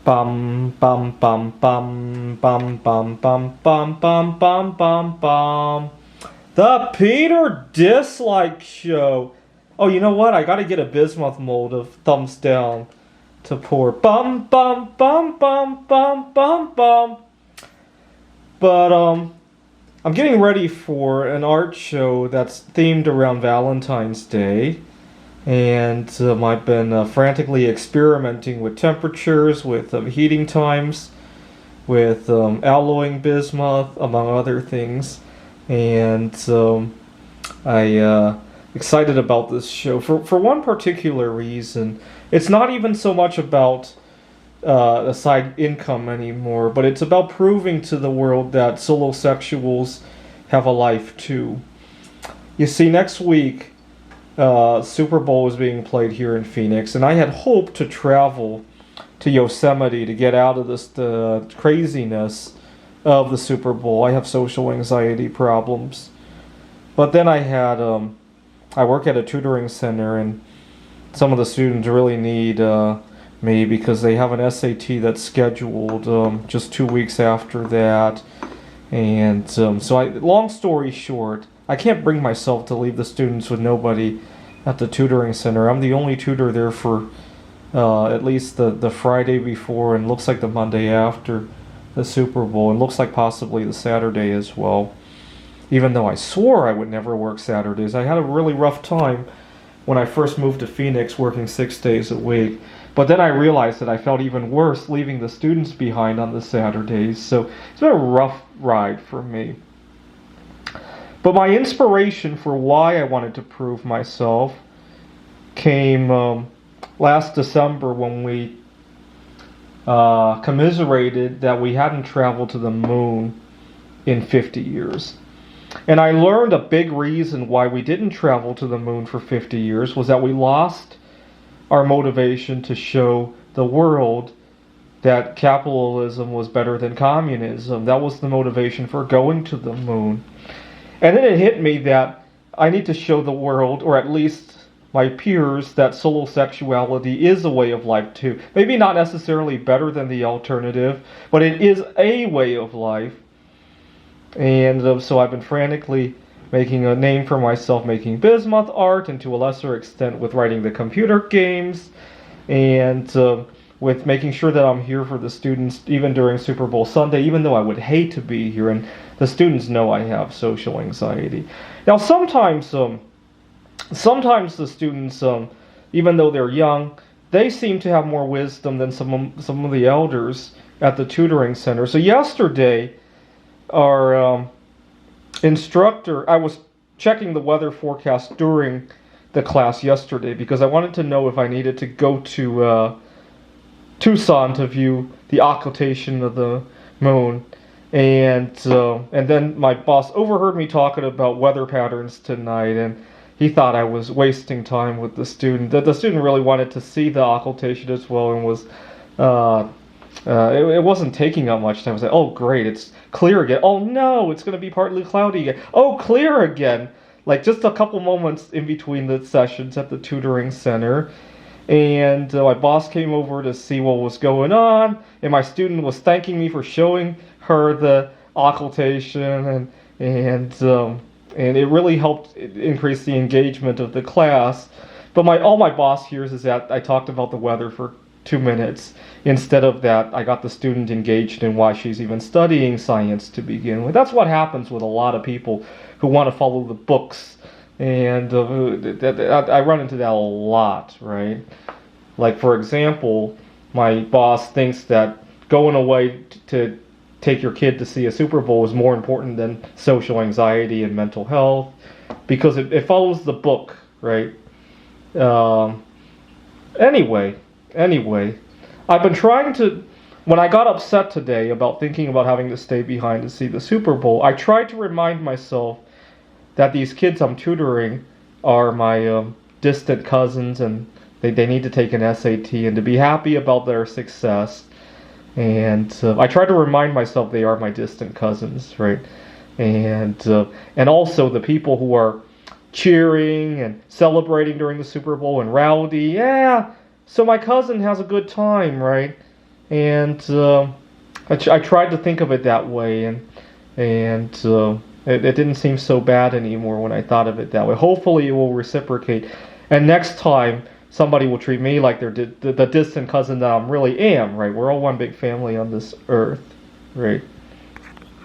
Bum bum bum bum bum bum bum bum bum bum bum bum. The Peter Dislike Show. Oh, you know what? I gotta get a bismuth mold of thumbs down to pour. Bum bum bum bum bum bum bum. But I'm getting ready for an art show that's themed around Valentine's Day. And I've been frantically experimenting with temperatures, with heating times, with alloying bismuth, among other things. And I excited about this show for one particular reason. It's not even so much about a side income anymore, but it's about proving to the world that solosexuals have a life too. You see, next week, Super Bowl is being played here in Phoenix, and I had hoped to travel to Yosemite to get out of the craziness of the Super Bowl. I have social anxiety problems. But then I work at a tutoring center, and some of the students really need me because they have an SAT that's scheduled just 2 weeks after that. And long story short, I can't bring myself to leave the students with nobody at the tutoring center. I'm the only tutor there for at least the Friday before, and looks like the Monday after the Super Bowl, and looks like possibly the Saturday as well. Even though I swore I would never work Saturdays. I had a really rough time when I first moved to Phoenix working 6 days a week. But then I realized that I felt even worse leaving the students behind on the Saturdays. So it's been a rough ride for me. But my inspiration for why I wanted to prove myself came last December when we commiserated that we hadn't traveled to the moon in 50 years. And I learned a big reason why we didn't travel to the moon for 50 years was that we lost our motivation to show the world that capitalism was better than communism. That was the motivation for going to the moon. And then it hit me that I need to show the world, or at least my peers, that solosexuality is a way of life too. Maybe not necessarily better than the alternative, but it is a way of life. And so I've been frantically making a name for myself, making bismuth art, and to a lesser extent with writing the computer games, and with making sure that I'm here for the students even during Super Bowl Sunday, even though I would hate to be here, and the students know I have social anxiety. Now sometimes the students, even though they're young, they seem to have more wisdom than some of the elders at the tutoring center. So yesterday, our instructor, I was checking the weather forecast during the class yesterday because I wanted to know if I needed to go to Tucson to view the occultation of the moon. And then my boss overheard me talking about weather patterns tonight, and he thought I was wasting time with the student. The student really wanted to see the occultation as well, and was it wasn't taking up much time. I was like, oh great, it's clear again. Oh no, it's going to be partly cloudy again. Oh, clear again. Like just a couple moments in between the sessions at the tutoring center. And my boss came over to see what was going on, and my student was thanking me for showing her the occultation, and it really helped increase the engagement of the class. But all my boss hears is that I talked about the weather for 2 minutes. Instead of that, I got the student engaged in why she's even studying science to begin with. That's what happens with a lot of people who want to follow the books. And I run into that a lot, right? Like, for example, my boss thinks that going away to take your kid to see a Super Bowl is more important than social anxiety and mental health, because it follows the book, right? Anyway, I've been trying to, when I got upset today about thinking about having to stay behind to see the Super Bowl, I tried to remind myself that these kids I'm tutoring are my distant cousins, and they need to take an SAT and to be happy about their success. And I try to remind myself they are my distant cousins, right? And also the people who are cheering and celebrating during the Super Bowl and rowdy. Yeah, so my cousin has a good time, right? And I tried to think of it that way, and it didn't seem so bad anymore when I thought of it that way. Hopefully, it will reciprocate, and next time somebody will treat me like they're the distant cousin that I really am. Right? We're all one big family on this earth. Right?